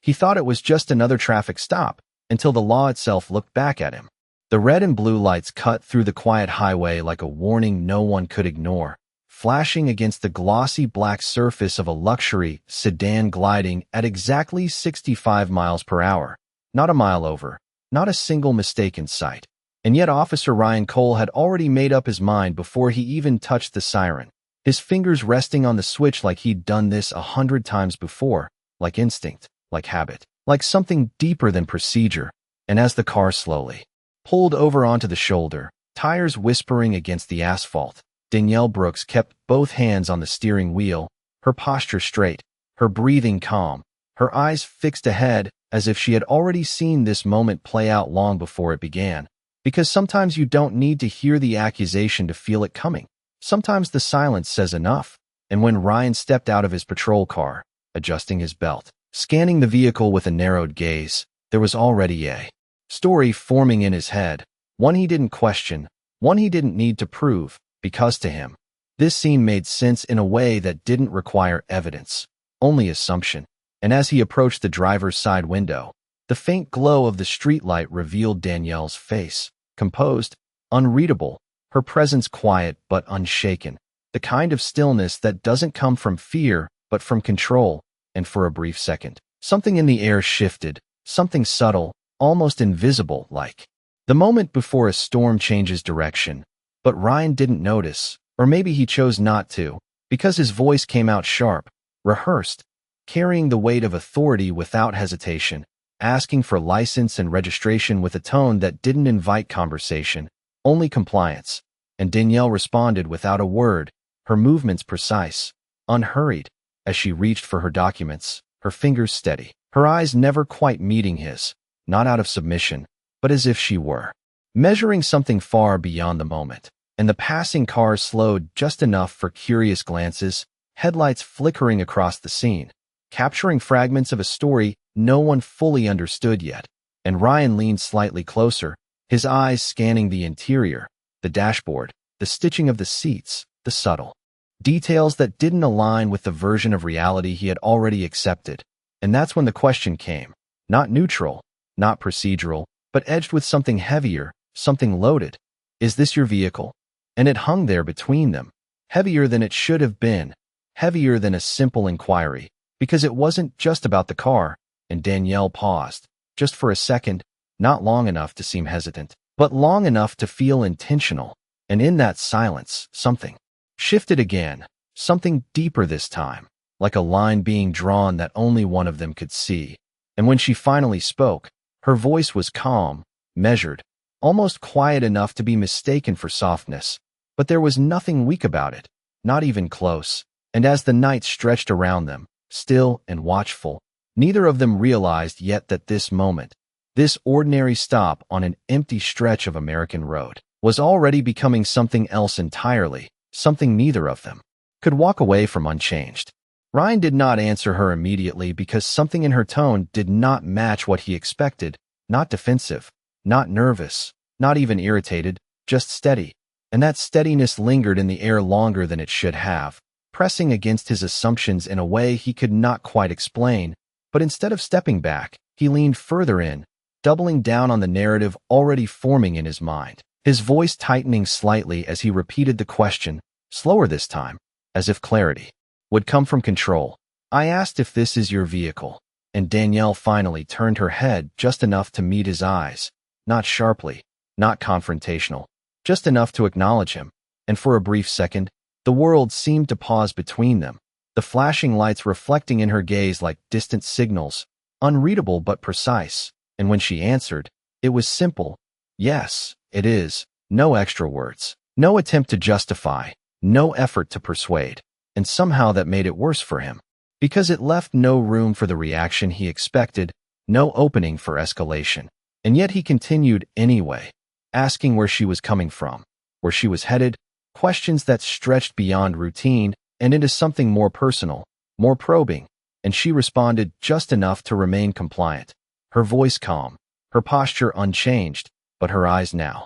He thought it was just another traffic stop, until the law itself looked back at him. The red and blue lights cut through the quiet highway like a warning no one could ignore, flashing against the glossy black surface of a luxury sedan gliding at exactly 65 miles per hour. Not a mile over, not a single mistake in sight. And yet Officer Ryan Cole had already made up his mind before he even touched the siren, his fingers resting on the switch like he'd done this 100 times before, like instinct, like habit, like something deeper than procedure. And as the car slowly pulled over onto the shoulder, tires whispering against the asphalt, Danielle Brooks kept both hands on the steering wheel, her posture straight, her breathing calm, her eyes fixed ahead as if she had already seen this moment play out long before it began. Because sometimes you don't need to hear the accusation to feel it coming. Sometimes the silence says enough. And when Ryan stepped out of his patrol car, adjusting his belt, scanning the vehicle with a narrowed gaze, there was already a story forming in his head, one he didn't question, one he didn't need to prove, because to him, this scene made sense in a way that didn't require evidence, only assumption. And as he approached the driver's side window, the faint glow of the streetlight revealed Danielle's face, composed, unreadable, her presence quiet but unshaken, the kind of stillness that doesn't come from fear but from control. And for a brief second, something in the air shifted, something subtle, almost invisible, like the moment before a storm changes direction. But Ryan didn't notice, or maybe he chose not to, because his voice came out sharp, rehearsed, carrying the weight of authority without hesitation, asking for license and registration with a tone that didn't invite conversation, only compliance. And Danielle responded without a word, her movements precise, unhurried, as she reached for her documents, her fingers steady, her eyes never quite meeting his, not out of submission, but as if she were measuring something far beyond the moment. And the passing cars slowed just enough for curious glances, headlights flickering across the scene, capturing fragments of a story no one fully understood yet. And Ryan leaned slightly closer, his eyes scanning the interior, the dashboard, the stitching of the seats, the subtle details that didn't align with the version of reality he had already accepted. And that's when the question came, not neutral, not procedural, but edged with something heavier, something loaded. Is this your vehicle? And it hung there between them, heavier than it should have been, heavier than a simple inquiry, because it wasn't just about the car. And Danielle paused, just for a second, not long enough to seem hesitant, but long enough to feel intentional. And in that silence, something shifted again, something deeper this time, like a line being drawn that only one of them could see. And when she finally spoke, her voice was calm, measured, almost quiet enough to be mistaken for softness. But there was nothing weak about it, not even close. And as the night stretched around them, still and watchful, neither of them realized yet that this moment, this ordinary stop on an empty stretch of American road, was already becoming something else entirely, something neither of them could walk away from unchanged. Ryan did not answer her immediately because something in her tone did not match what he expected, not defensive, not nervous, not even irritated, just steady. And that steadiness lingered in the air longer than it should have, pressing against his assumptions in a way he could not quite explain. But instead of stepping back, he leaned further in, doubling down on the narrative already forming in his mind, his voice tightening slightly as he repeated the question, slower this time, as if clarity would come from control. I asked if this is your vehicle, and Danielle finally turned her head just enough to meet his eyes, not sharply, not confrontational, just enough to acknowledge him. And for a brief second, the world seemed to pause between them, the flashing lights reflecting in her gaze like distant signals, unreadable but precise. And when she answered, it was simple. Yes, it is. No extra words. No attempt to justify. No effort to persuade. And somehow that made it worse for him, because it left no room for the reaction he expected, no opening for escalation. And yet he continued anyway, asking where she was coming from, where she was headed, questions that stretched beyond routine and into something more personal, more probing. And she responded just enough to remain compliant, her voice calm, her posture unchanged, but her eyes now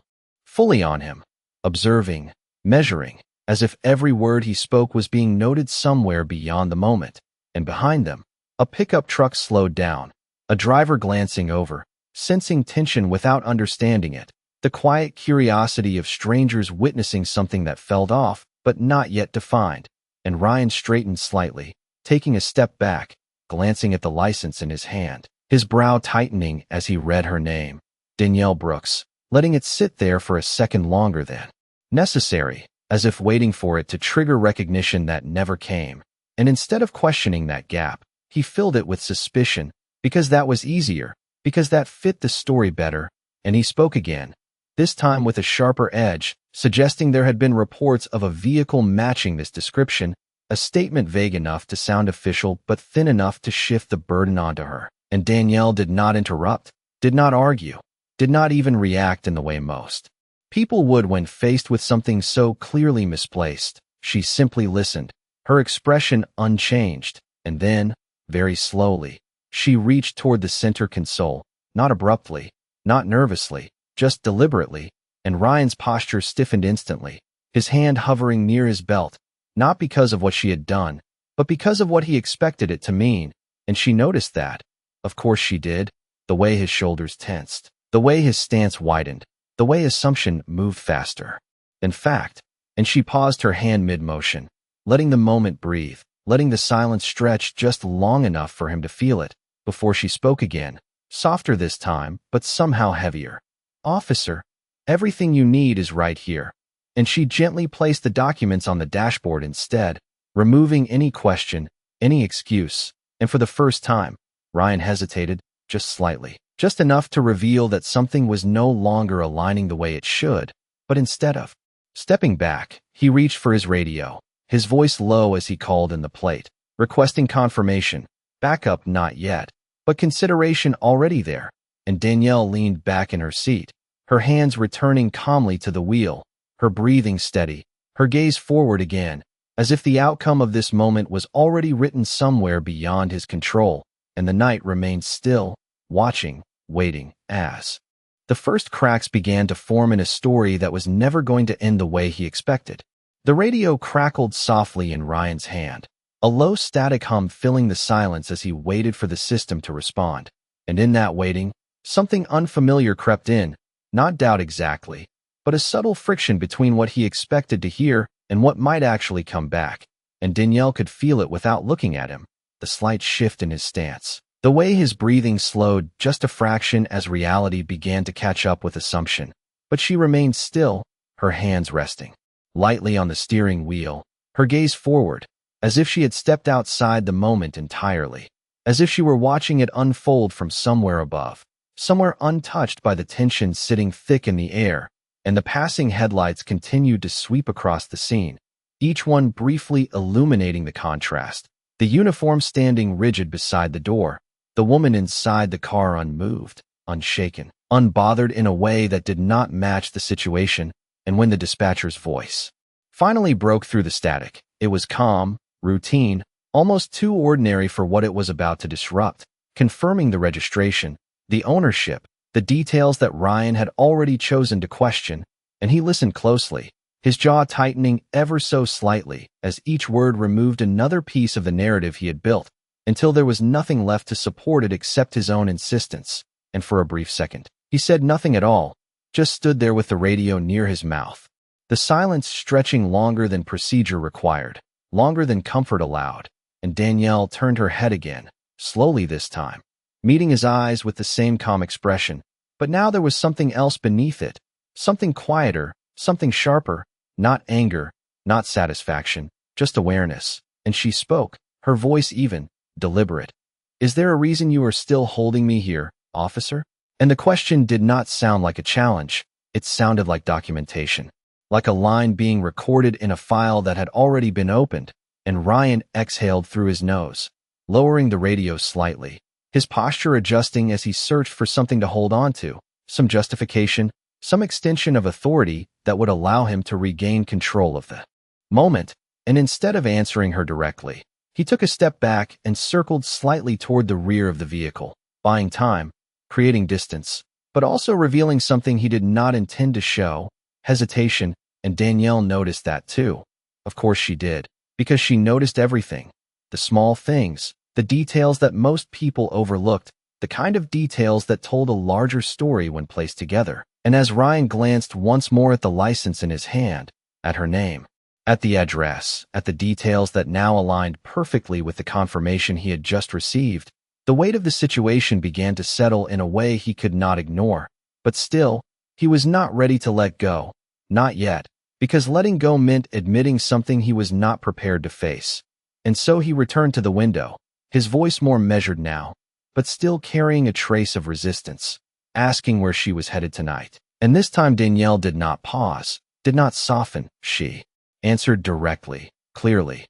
fully on him, observing, measuring, as if every word he spoke was being noted somewhere beyond the moment. And behind them, a pickup truck slowed down, A driver glancing over, sensing tension without understanding it. The quiet curiosity of strangers witnessing something that felt off, but not yet defined. And Ryan straightened slightly, taking a step back, glancing at the license in his hand, his brow tightening as he read her name, Danielle Brooks, letting it sit there for a second longer than necessary, as if waiting for it to trigger recognition that never came. And instead of questioning that gap, he filled it with suspicion, because that was easier, because that fit the story better, and he spoke again, this time with a sharper edge, suggesting there had been reports of a vehicle matching this description, a statement vague enough to sound official but thin enough to shift the burden onto her. And Danielle did not interrupt, did not argue, did not even react in the way most people would when faced with something so clearly misplaced. She simply listened, her expression unchanged, and then, very slowly, she reached toward the center console, not abruptly, not nervously, just deliberately, and Ryan's posture stiffened instantly, his hand hovering near his belt, not because of what she had done, but because of what he expected it to mean, and she noticed that. Of course she did, the way his shoulders tensed, the way his stance widened, the way assumption moved faster. In fact, and she paused her hand mid-motion, letting the moment breathe, letting the silence stretch just long enough for him to feel it, before she spoke again, softer this time, but somehow heavier. Officer, everything you need is right here. And she gently placed the documents on the dashboard instead, removing any question, any excuse, and for the first time, Ryan hesitated, just slightly, just enough to reveal that something was no longer aligning the way it should, but instead of stepping back, he reached for his radio, his voice low as he called in the plate, requesting confirmation, backup not yet, but consideration already there, and Danielle leaned back in her seat, her hands returning calmly to the wheel, her breathing steady, her gaze forward again, as if the outcome of this moment was already written somewhere beyond his control, and the night remained still, watching, waiting, as the first cracks began to form in a story that was never going to end the way he expected. The radio crackled softly in Ryan's hand, a low static hum filling the silence as he waited for the system to respond. And in that waiting, something unfamiliar crept in, not doubt exactly, but a subtle friction between what he expected to hear and what might actually come back. And Danielle could feel it without looking at him, the slight shift in his stance, the way his breathing slowed just a fraction as reality began to catch up with assumption. But she remained still, her hands resting lightly on the steering wheel, her gaze forward, as if she had stepped outside the moment entirely, as if she were watching it unfold from somewhere above, somewhere untouched by the tension sitting thick in the air. And the passing headlights continued to sweep across the scene, each one briefly illuminating the contrast. The uniform standing rigid beside the door, the woman inside the car unmoved, unshaken, unbothered in a way that did not match the situation. And when the dispatcher's voice finally broke through the static, it was calm, routine, almost too ordinary for what it was about to disrupt, confirming the registration, the ownership, the details that Ryan had already chosen to question, and he listened closely, his jaw tightening ever so slightly as each word removed another piece of the narrative he had built, until there was nothing left to support it except his own insistence. And for a brief second, he said nothing at all, just stood there with the radio near his mouth, the silence stretching longer than procedure required, longer than comfort allowed. And Danielle turned her head again, slowly this time, meeting his eyes with the same calm expression, but now there was something else beneath it, something quieter, something sharper, not anger, not satisfaction, just awareness. And she spoke, her voice even, deliberate. Is there a reason you are still holding me here, officer? And the question did not sound like a challenge, it sounded like documentation, like a line being recorded in a file that had already been opened. And Ryan exhaled through his nose, lowering the radio slightly, his posture adjusting as he searched for something to hold on to, some justification, some extension of authority that would allow him to regain control of the moment. And instead of answering her directly, he took a step back and circled slightly toward the rear of the vehicle, buying time, creating distance, but also revealing something he did not intend to show, hesitation. And Danielle noticed that too. Of course she did, because she noticed everything, the small things, the details that most people overlooked, the kind of details that told a larger story when placed together. And as Ryan glanced once more at the license in his hand, at her name, at the address, at the details that now aligned perfectly with the confirmation he had just received, the weight of the situation began to settle in a way he could not ignore. But still, he was not ready to let go. Not yet, because letting go meant admitting something he was not prepared to face. And so he returned to the window, his voice more measured now, but still carrying a trace of resistance, asking where she was headed tonight. And this time Danielle did not pause, did not soften. She answered directly, clearly.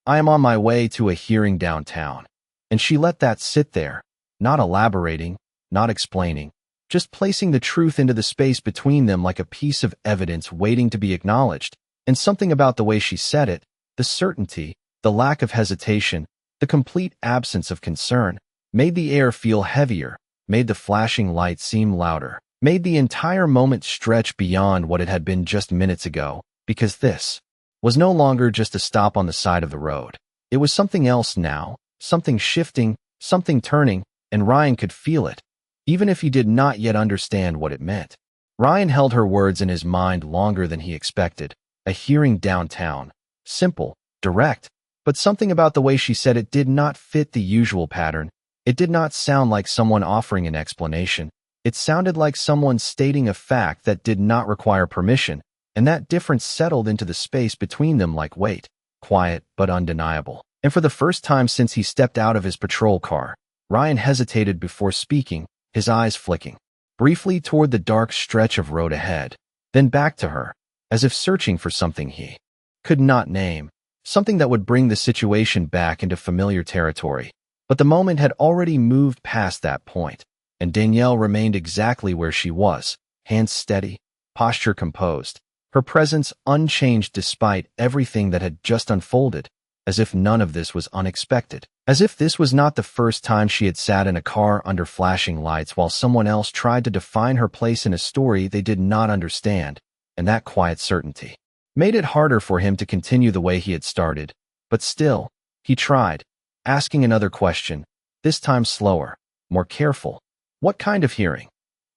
I am on my way to a hearing downtown. And she let that sit there, not elaborating, not explaining, just placing the truth into the space between them like a piece of evidence waiting to be acknowledged. And something about the way she said it, the certainty, the lack of hesitation, the complete absence of concern, made the air feel heavier, made the flashing light seem louder, made the entire moment stretch beyond what it had been just minutes ago, because this was no longer just a stop on the side of the road. It was something else now, something shifting, something turning, and Ryan could feel it, even if he did not yet understand what it meant. Ryan held her words in his mind longer than he expected. A hearing downtown. Simple, direct, but something about the way she said it did not fit the usual pattern. It did not sound like someone offering an explanation. It sounded like someone stating a fact that did not require permission, and that difference settled into the space between them like weight, quiet but undeniable. And for the first time since he stepped out of his patrol car, Ryan hesitated before speaking, his eyes flicking briefly toward the dark stretch of road ahead, then back to her, as if searching for something he could not name, something that would bring the situation back into familiar territory. But the moment had already moved past that point, and Danielle remained exactly where she was, hands steady, posture composed, her presence unchanged despite everything that had just unfolded, as if none of this was unexpected, as if this was not the first time she had sat in a car under flashing lights while someone else tried to define her place in a story they did not understand. And that quiet certainty made it harder for him to continue the way he had started. But still, he tried, asking another question, this time slower, more careful. What kind of hearing?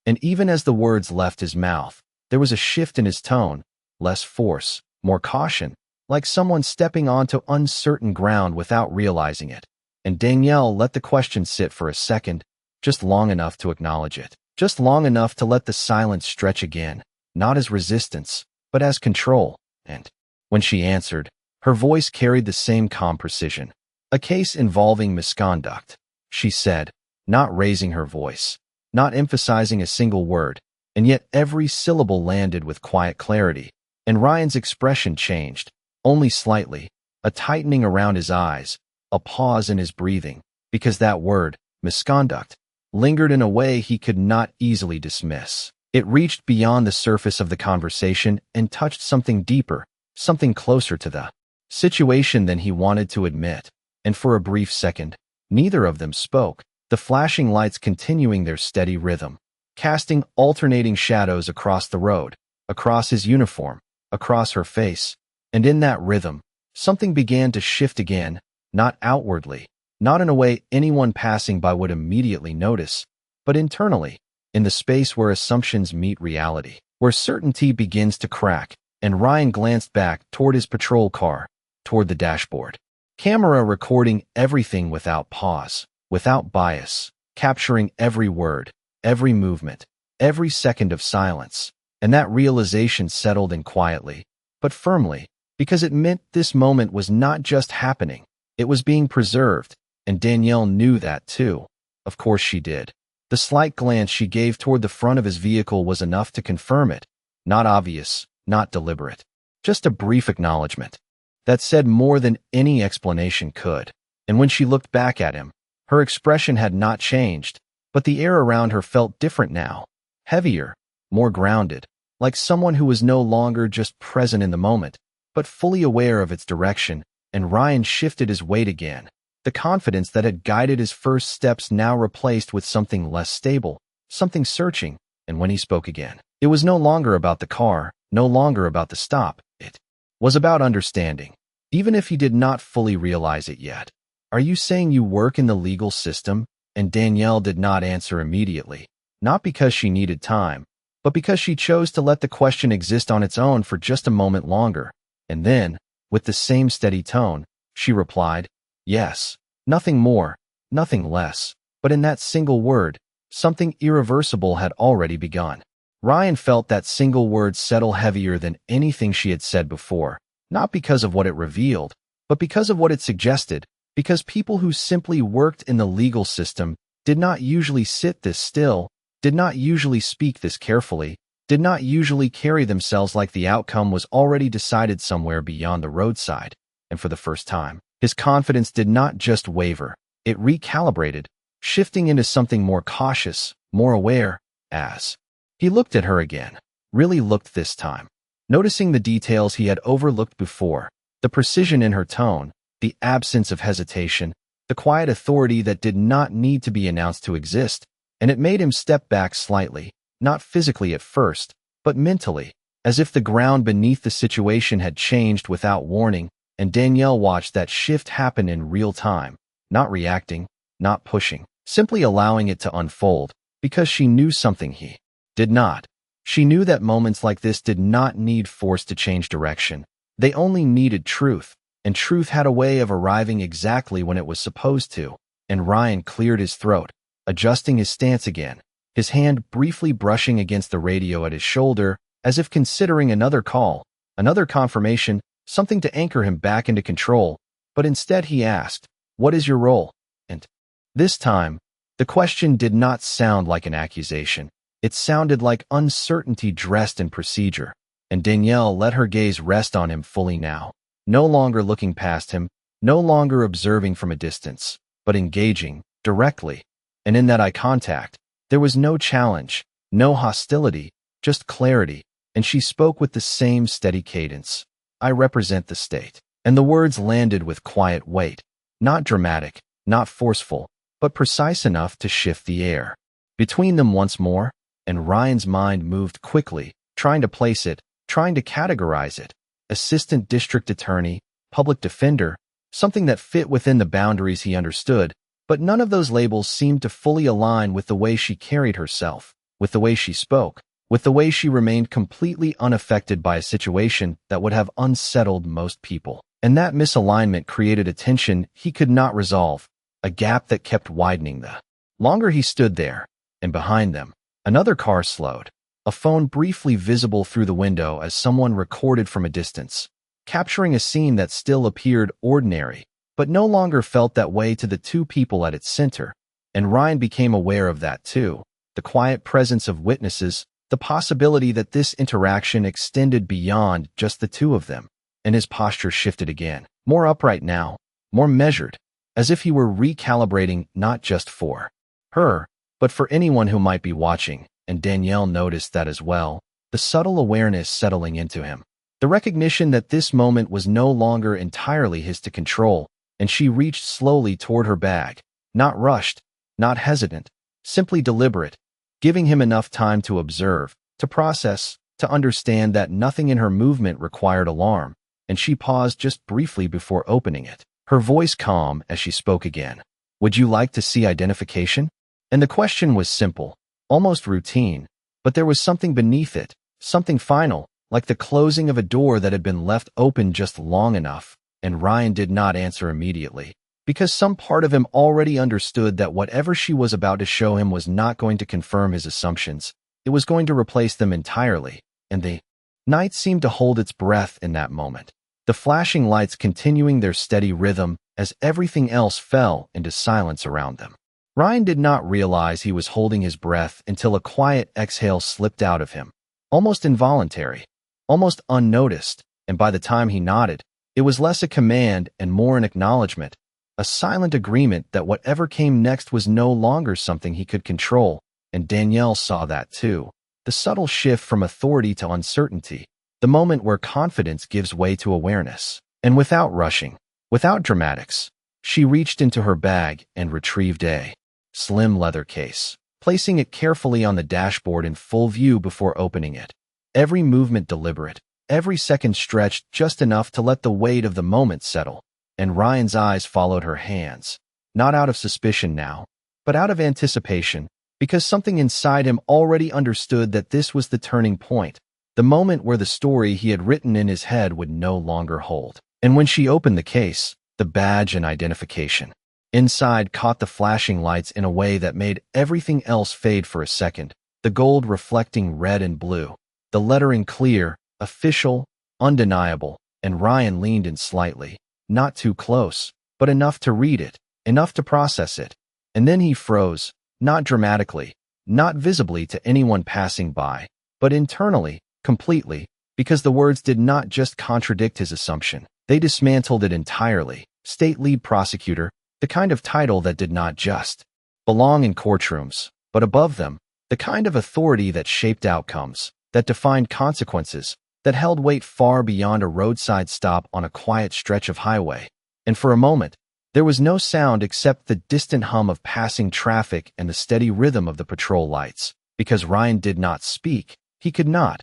And even as the words left his mouth, there was a shift in his tone, less force, more caution, like someone stepping onto uncertain ground without realizing it. And Danielle let the question sit for a second, just long enough to acknowledge it, just long enough to let the silence stretch again, not as resistance, but as control. And when she answered, her voice carried the same calm precision. A case involving misconduct, she said, not raising her voice, not emphasizing a single word, and yet every syllable landed with quiet clarity. And Ryan's expression changed, only slightly, a tightening around his eyes, a pause in his breathing, because that word, misconduct, lingered in a way he could not easily dismiss. It reached beyond the surface of the conversation and touched something deeper, something closer to the situation than he wanted to admit. And for a brief second, neither of them spoke, the flashing lights continuing their steady rhythm, casting alternating shadows across the road, across his uniform, across her face. And in that rhythm, something began to shift again, not outwardly, not in a way anyone passing by would immediately notice, but internally, in the space where assumptions meet reality, where certainty begins to crack. And Ryan glanced back toward his patrol car, toward the dashboard. Camera recording everything without pause, without bias, capturing every word, every movement, every second of silence. And that realization settled in quietly, but firmly, because it meant this moment was not just happening, it was being preserved, and Danielle knew that too. Of course she did. The slight glance she gave toward the front of his vehicle was enough to confirm it, not obvious, not deliberate, just a brief acknowledgement that said more than any explanation could. And when she looked back at him, her expression had not changed, but the air around her felt different now, heavier, more grounded, like someone who was no longer just present in the moment, but fully aware of its direction. And Ryan shifted his weight again, the confidence that had guided his first steps now replaced with something less stable, something searching. And when he spoke again, it was no longer about the car, no longer about the stop. It was about understanding, even if he did not fully realize it yet. Are you saying you work in the legal system? and Danielle did not answer immediately, not because she needed time, but because she chose to let the question exist on its own for just a moment longer. And then, with the same steady tone, she replied, "Yes." Nothing more, nothing less. But in that single word, something irreversible had already begun. Ryan felt that single word settle heavier than anything she had said before, not because of what it revealed, but because of what it suggested, because people who simply worked in the legal system did not usually sit this still, did not usually speak this carefully, did not usually carry themselves like the outcome was already decided somewhere beyond the roadside. And for the first time, his confidence did not just waver, it recalibrated, shifting into something more cautious, more aware, as he looked at her again, really looked this time, noticing the details he had overlooked before, the precision in her tone, the absence of hesitation, the quiet authority that did not need to be announced to exist, and it made him step back slightly, not physically at first, but mentally, as if the ground beneath the situation had changed without warning, and Danielle watched that shift happen in real time, not reacting, not pushing, simply allowing it to unfold, because she knew something he did not. She knew that moments like this did not need force to change direction. They only needed truth, and truth had a way of arriving exactly when it was supposed to. And Ryan cleared his throat, adjusting his stance again, his hand briefly brushing against the radio at his shoulder, as if considering another call, another confirmation, something to anchor him back into control. But instead he asked, "What is your role?" And this time, the question did not sound like an accusation. It sounded like uncertainty dressed in procedure, and Danielle let her gaze rest on him fully now, no longer looking past him, no longer observing from a distance, but engaging, directly. And in that eye contact, there was no challenge, no hostility, just clarity, and she spoke with the same steady cadence. "I represent the state." And the words landed with quiet weight, not dramatic, not forceful, but precise enough to shift the air between them once more. And Ryan's mind moved quickly, trying to place it, trying to categorize it. Assistant district attorney, public defender, something that fit within the boundaries he understood, but none of those labels seemed to fully align with the way she carried herself, with the way she spoke, with the way she remained completely unaffected by a situation that would have unsettled most people. And that misalignment created a tension he could not resolve, a gap that kept widening the longer he stood there. And behind them, another car slowed, a phone briefly visible through the window as someone recorded from a distance, capturing a scene that still appeared ordinary, but no longer felt that way to the two people at its center. And Ryan became aware of that too, the quiet presence of witnesses, the possibility that this interaction extended beyond just the two of them. And his posture shifted again, more upright now, more measured, as if he were recalibrating not just for her, but for anyone who might be watching. And Danielle noticed that as well, the subtle awareness settling into him, the recognition that this moment was no longer entirely his to control. And she reached slowly toward her bag, not rushed, not hesitant, simply deliberate, giving him enough time to observe, to process, to understand that nothing in her movement required alarm. And she paused just briefly before opening it, her voice calm as she spoke again. "Would you like to see identification?" And the question was simple, almost routine, but there was something beneath it, something final, like the closing of a door that had been left open just long enough. And Ryan did not answer immediately, because some part of him already understood that whatever she was about to show him was not going to confirm his assumptions. It was going to replace them entirely. And the night seemed to hold its breath in that moment, the flashing lights continuing their steady rhythm as everything else fell into silence around them. Ryan did not realize he was holding his breath until a quiet exhale slipped out of him, almost involuntary, almost unnoticed, and by the time he nodded, it was less a command and more an acknowledgement, a silent agreement that whatever came next was no longer something he could control. And Danielle saw that too, the subtle shift from authority to uncertainty, the moment where confidence gives way to awareness. And without rushing, without dramatics, she reached into her bag and retrieved a slim leather case, placing it carefully on the dashboard in full view before opening it. Every movement deliberate, every second stretched just enough to let the weight of the moment settle. And Ryan's eyes followed her hands, not out of suspicion now, but out of anticipation, because something inside him already understood that this was the turning point, the moment where the story he had written in his head would no longer hold. And when she opened the case, the badge and identification inside caught the flashing lights in a way that made everything else fade for a second, the gold reflecting red and blue, the lettering clear, official, undeniable, and Ryan leaned in slightly, not too close, but enough to read it, enough to process it. And then he froze, not dramatically, not visibly to anyone passing by, but internally, completely, because the words did not just contradict his assumption. They dismantled it entirely. State lead prosecutor, the kind of title that did not just belong in courtrooms, but above them, the kind of authority that shaped outcomes, that defined consequences, that held weight far beyond a roadside stop on a quiet stretch of highway. And for a moment, there was no sound except the distant hum of passing traffic and the steady rhythm of the patrol lights. Because Ryan did not speak, he could not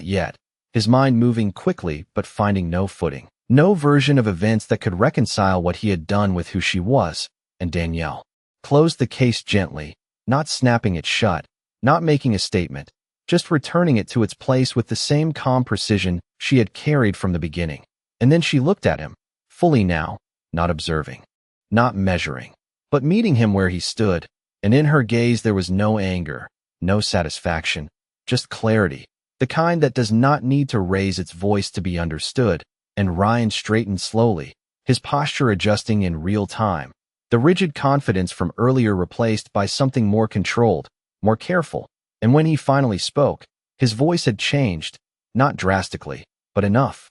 yet, his mind moving quickly but finding no footing. No version of events that could reconcile what he had done with who she was, and Danielle closed the case gently, not snapping it shut, not making a statement, just returning it to its place with the same calm precision she had carried from the beginning. And then she looked at him, fully now, not observing, not measuring, but meeting him where he stood, and in her gaze there was no anger, no satisfaction, just clarity, the kind that does not need to raise its voice to be understood. And Ryan straightened slowly, his posture adjusting in real time, the rigid confidence from earlier replaced by something more controlled, more careful. And when he finally spoke, his voice had changed, not drastically, but enough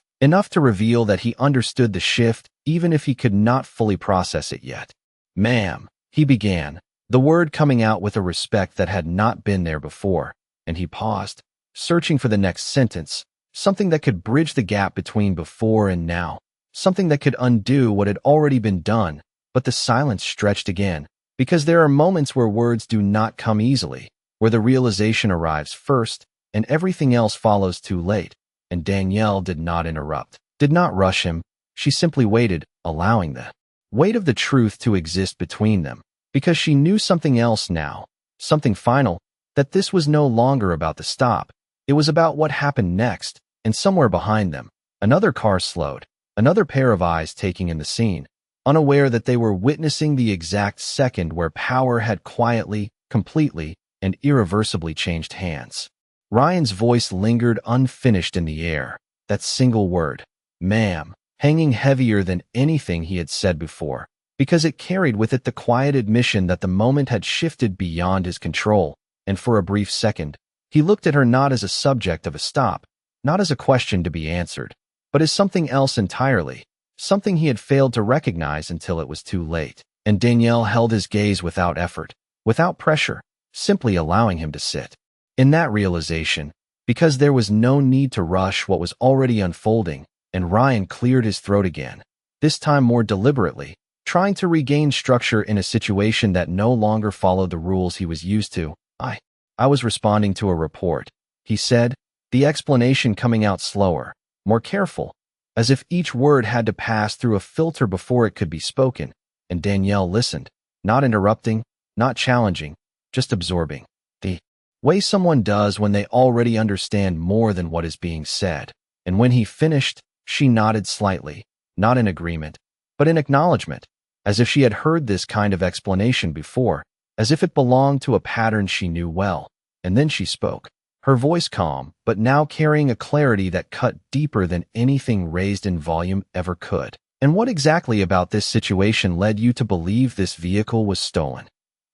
to reveal that he understood the shift even if he could not fully process it yet. "Ma'am," he began, the word coming out with a respect that had not been there before, and he paused, searching for the next sentence. Something that could bridge the gap between before and now. Something that could undo what had already been done, but the silence stretched again. Because there are moments where words do not come easily, where the realization arrives first, and everything else follows too late. And Danielle did not interrupt, did not rush him. She simply waited, allowing the weight of the truth to exist between them. Because she knew something else now, something final, that this was no longer about the stop. It was about what happened next. And somewhere behind them, another car slowed, another pair of eyes taking in the scene, unaware that they were witnessing the exact second where power had quietly, completely, and irreversibly changed hands. Ryan's voice lingered unfinished in the air, that single word, "ma'am," hanging heavier than anything he had said before, because it carried with it the quiet admission that the moment had shifted beyond his control. And for a brief second, he looked at her not as a subject of a stop, not as a question to be answered, but as something else entirely, something he had failed to recognize until it was too late. And Danielle held his gaze without effort, without pressure, simply allowing him to sit in that realization, because there was no need to rush what was already unfolding. And Ryan cleared his throat again, this time more deliberately, trying to regain structure in a situation that no longer followed the rules he was used to. I was responding to a report," he said, the explanation coming out slower, more careful, as if each word had to pass through a filter before it could be spoken. And Danielle listened, not interrupting, not challenging, just absorbing, the way someone does when they already understand more than what is being said. And when he finished, she nodded slightly, not in agreement, but in acknowledgement, as if she had heard this kind of explanation before, as if it belonged to a pattern she knew well. And then she spoke, her voice calm, but now carrying a clarity that cut deeper than anything raised in volume ever could. "And what exactly about this situation led you to believe this vehicle was stolen?"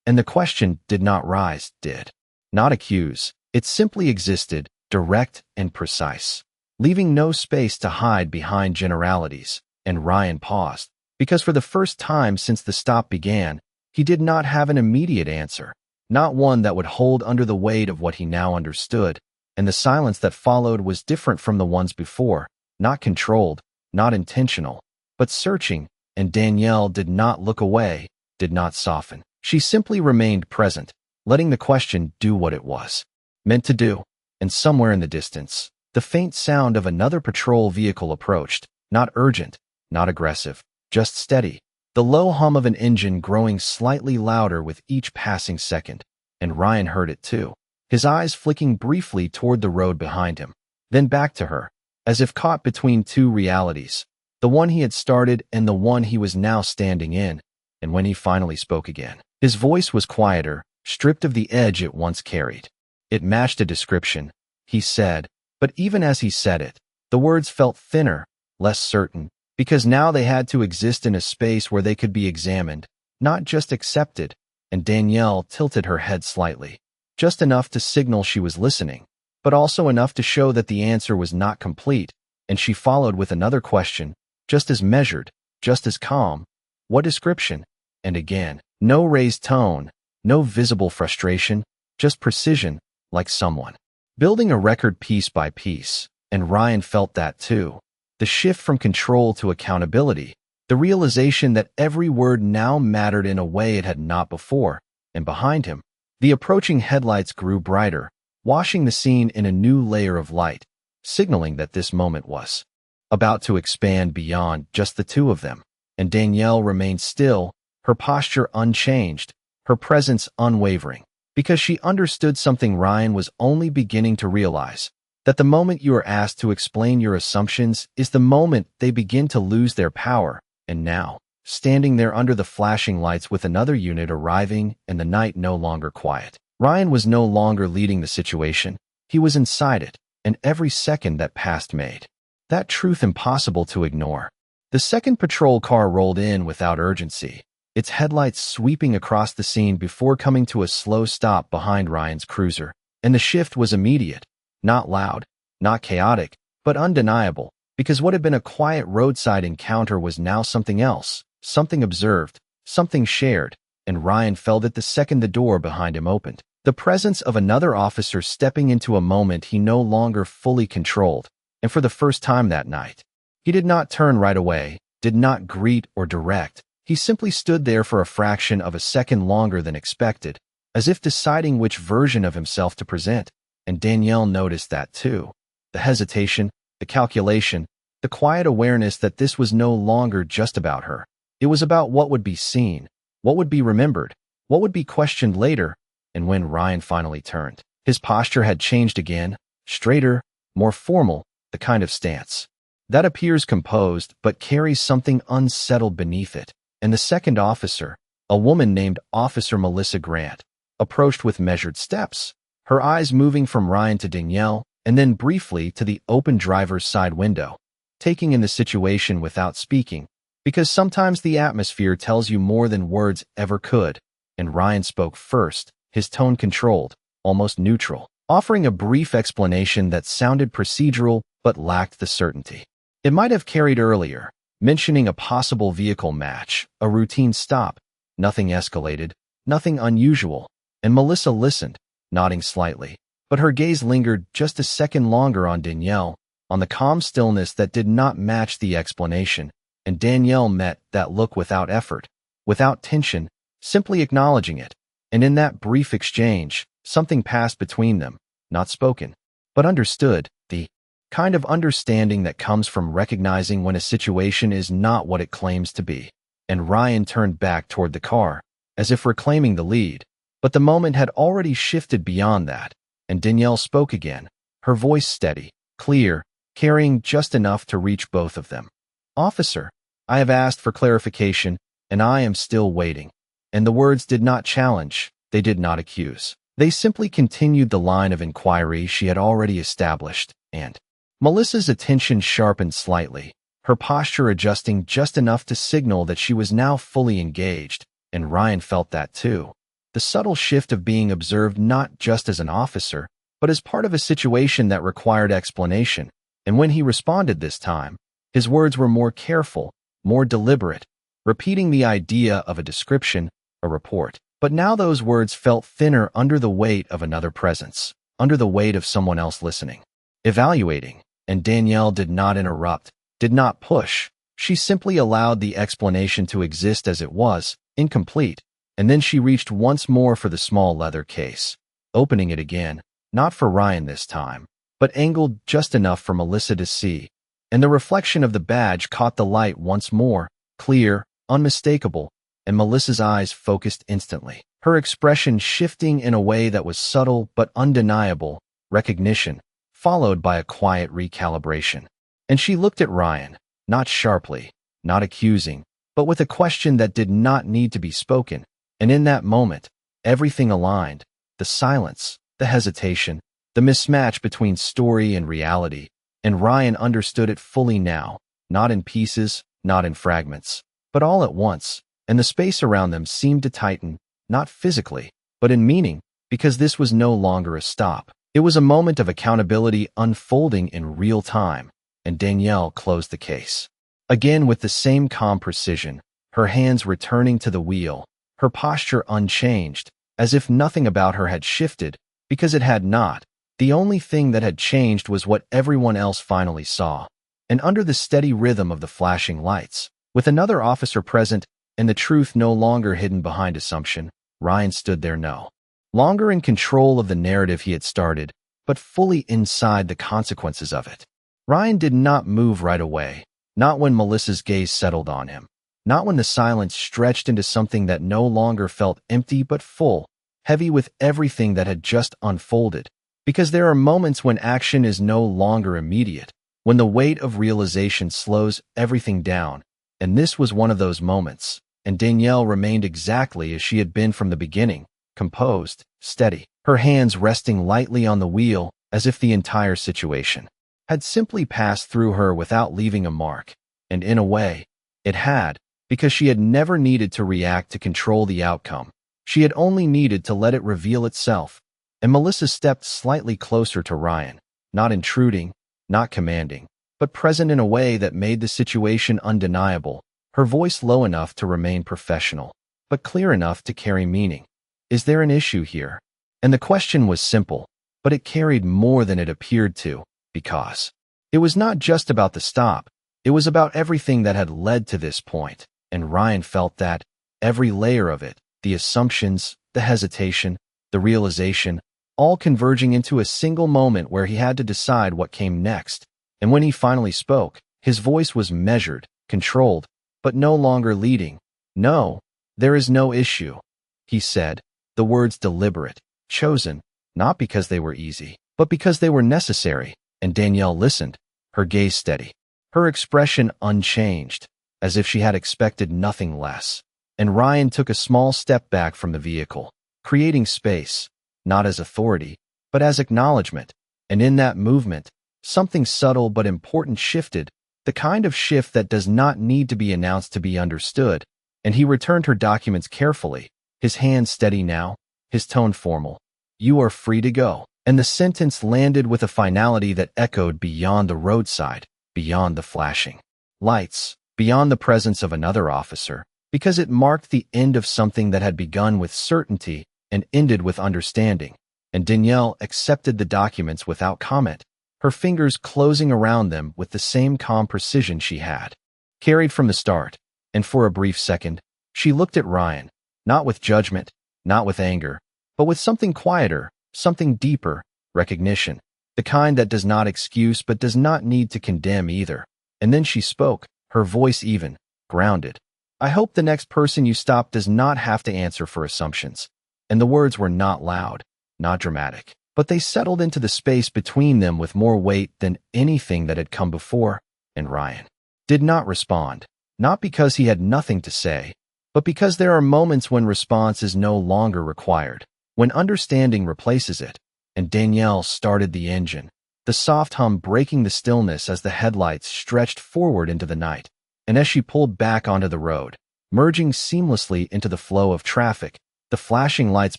And the question did not rise, did not accuse. It simply existed, direct and precise, leaving no space to hide behind generalities. And Ryan paused, because for the first time since the stop began, he did not have an immediate answer. Not one that would hold under the weight of what he now understood, and the silence that followed was different from the ones before, not controlled, not intentional, but searching. And Danielle did not look away, did not soften. She simply remained present, letting the question do what it was meant to do. And somewhere in the distance, the faint sound of another patrol vehicle approached, not urgent, not aggressive, just steady, the low hum of an engine growing slightly louder with each passing second, and Ryan heard it too, his eyes flicking briefly toward the road behind him, then back to her, as if caught between two realities, the one he had started and the one he was now standing in. And when he finally spoke again, his voice was quieter, stripped of the edge it once carried. It matched a description, he said, but even as he said it, the words felt thinner, less certain, because now they had to exist in a space where they could be examined, not just accepted, and Danielle tilted her head slightly, just enough to signal she was listening, but also enough to show that the answer was not complete, and she followed with another question, just as measured, just as calm. What description? And again, no raised tone, no visible frustration, just precision, like someone building a record piece by piece, and Ryan felt that too. The shift from control to accountability, the realization that every word now mattered in a way it had not before, and behind him, the approaching headlights grew brighter, washing the scene in a new layer of light, signaling that this moment was about to expand beyond just the two of them. And Danielle remained still, her posture unchanged, her presence unwavering, because she understood something Ryan was only beginning to realize, that the moment you are asked to explain your assumptions is the moment they begin to lose their power. And now, standing there under the flashing lights with another unit arriving and the night no longer quiet, Ryan was no longer leading the situation. He was inside it, and every second that passed made that truth impossible to ignore. The second patrol car rolled in without urgency, its headlights sweeping across the scene before coming to a slow stop behind Ryan's cruiser, and the shift was immediate. Not loud, not chaotic, but undeniable, because what had been a quiet roadside encounter was now something else, something observed, something shared, and Ryan felt it the second the door behind him opened. The presence of another officer stepping into a moment he no longer fully controlled, and for the first time that night. He did not turn right away, did not greet or direct. He simply stood there for a fraction of a second longer than expected, as if deciding which version of himself to present. And Danielle noticed that too. The hesitation, the calculation, the quiet awareness that this was no longer just about her. It was about what would be seen, what would be remembered, what would be questioned later. And when Ryan finally turned, his posture had changed again, straighter, more formal, the kind of stance that appears composed but carries something unsettled beneath it. And the second officer, a woman named Officer Melissa Grant, approached with measured steps, her eyes moving from Ryan to Danielle, and then briefly to the open driver's side window, taking in the situation without speaking, because sometimes the atmosphere tells you more than words ever could. And Ryan spoke first, his tone controlled, almost neutral, offering a brief explanation that sounded procedural but lacked the certainty it might have carried earlier, mentioning a possible vehicle match, a routine stop. Nothing escalated, nothing unusual, and Melissa listened, nodding slightly, but her gaze lingered just a second longer on Danielle, on the calm stillness that did not match the explanation, and Danielle met that look without effort, without tension, simply acknowledging it. And in that brief exchange, something passed between them, not spoken, but understood, the kind of understanding that comes from recognizing when a situation is not what it claims to be. And Ryan turned back toward the car, as if reclaiming the lead. But the moment had already shifted beyond that, and Danielle spoke again, her voice steady, clear, carrying just enough to reach both of them. "Officer, I have asked for clarification, and I am still waiting." And the words did not challenge, they did not accuse. They simply continued the line of inquiry she had already established, and Melissa's attention sharpened slightly, her posture adjusting just enough to signal that she was now fully engaged, and Ryan felt that too. The subtle shift of being observed not just as an officer, but as part of a situation that required explanation. And when he responded this time, his words were more careful, more deliberate, repeating the idea of a description, a report. But now those words felt thinner under the weight of another presence, under the weight of someone else listening, evaluating. And Danielle did not interrupt, did not push. She simply allowed the explanation to exist as it was, incomplete. And then she reached once more for the small leather case, opening it again, not for Ryan this time, but angled just enough for Melissa to see. And the reflection of the badge caught the light once more, clear, unmistakable, and Melissa's eyes focused instantly. Her expression shifting in a way that was subtle but undeniable, recognition, followed by a quiet recalibration. And she looked at Ryan, not sharply, not accusing, but with a question that did not need to be spoken. And in that moment, everything aligned: the silence, the hesitation, the mismatch between story and reality. And Ryan understood it fully now, not in pieces, not in fragments, but all at once, and the space around them seemed to tighten, not physically, but in meaning, because this was no longer a stop. It was a moment of accountability unfolding in real time, and Danielle closed the case. Again with the same calm precision, her hands returning to the wheel, her posture unchanged, as if nothing about her had shifted, because it had not. The only thing that had changed was what everyone else finally saw. And under the steady rhythm of the flashing lights, with another officer present and the truth no longer hidden behind assumption, Ryan stood there no longer in control of the narrative he had started, but fully inside the consequences of it. Ryan did not move right away, not when Melissa's gaze settled on him, not when the silence stretched into something that no longer felt empty but full, heavy with everything that had just unfolded. Because there are moments when action is no longer immediate, when the weight of realization slows everything down, and this was one of those moments, and Danielle remained exactly as she had been from the beginning, composed, steady, her hands resting lightly on the wheel as if the entire situation had simply passed through her without leaving a mark. And in a way, it had, because she had never needed to react to control the outcome. She had only needed to let it reveal itself. And Melissa stepped slightly closer to Ryan, not intruding, not commanding, but present in a way that made the situation undeniable, her voice low enough to remain professional, but clear enough to carry meaning. Is there an issue here? And the question was simple, but it carried more than it appeared to, because it was not just about the stop, it was about everything that had led to this point, and Ryan felt that, every layer of it, the assumptions, the hesitation, the realization, all converging into a single moment where he had to decide what came next. And when he finally spoke, his voice was measured, controlled, but no longer leading. "No, there is no issue," he said, the words deliberate, chosen, not because they were easy, but because they were necessary. And Danielle listened, her gaze steady, her expression unchanged, as if she had expected nothing less. And Ryan took a small step back from the vehicle, creating space, not as authority, but as acknowledgement. And in that movement, something subtle but important shifted, the kind of shift that does not need to be announced to be understood. And he returned her documents carefully, his hand steady now, his tone formal. "You are free to go." And the sentence landed with a finality that echoed beyond the roadside, beyond the flashing lights, beyond the presence of another officer, because it marked the end of something that had begun with certainty and ended with understanding. And Danielle accepted the documents without comment, her fingers closing around them with the same calm precision she had carried from the start. And for a brief second, she looked at Ryan, not with judgment, not with anger, but with something quieter, something deeper, recognition, the kind that does not excuse but does not need to condemn either. And then she spoke, her voice even, grounded. "I hope the next person you stop does not have to answer for assumptions." And the words were not loud, not dramatic, but they settled into the space between them with more weight than anything that had come before. And Ryan did not respond, not because he had nothing to say, but because there are moments when response is no longer required, when understanding replaces it. And Danielle started the engine, the soft hum breaking the stillness as the headlights stretched forward into the night. And as she pulled back onto the road, merging seamlessly into the flow of traffic, the flashing lights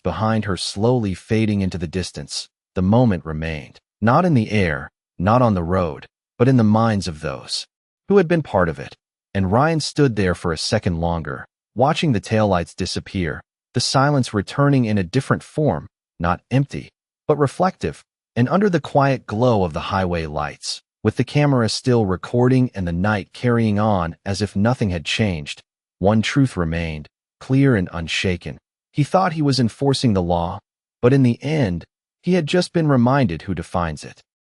behind her slowly fading into the distance, the moment remained, not in the air, not on the road, but in the minds of those who had been part of it. And Ryan stood there for a second longer, watching the taillights disappear, the silence returning in a different form, not empty, but reflective. And under the quiet glow of the highway lights, with the camera still recording and the night carrying on as if nothing had changed, one truth remained, clear and unshaken. He thought he was enforcing the law, but in the end, he had just been reminded who defines it.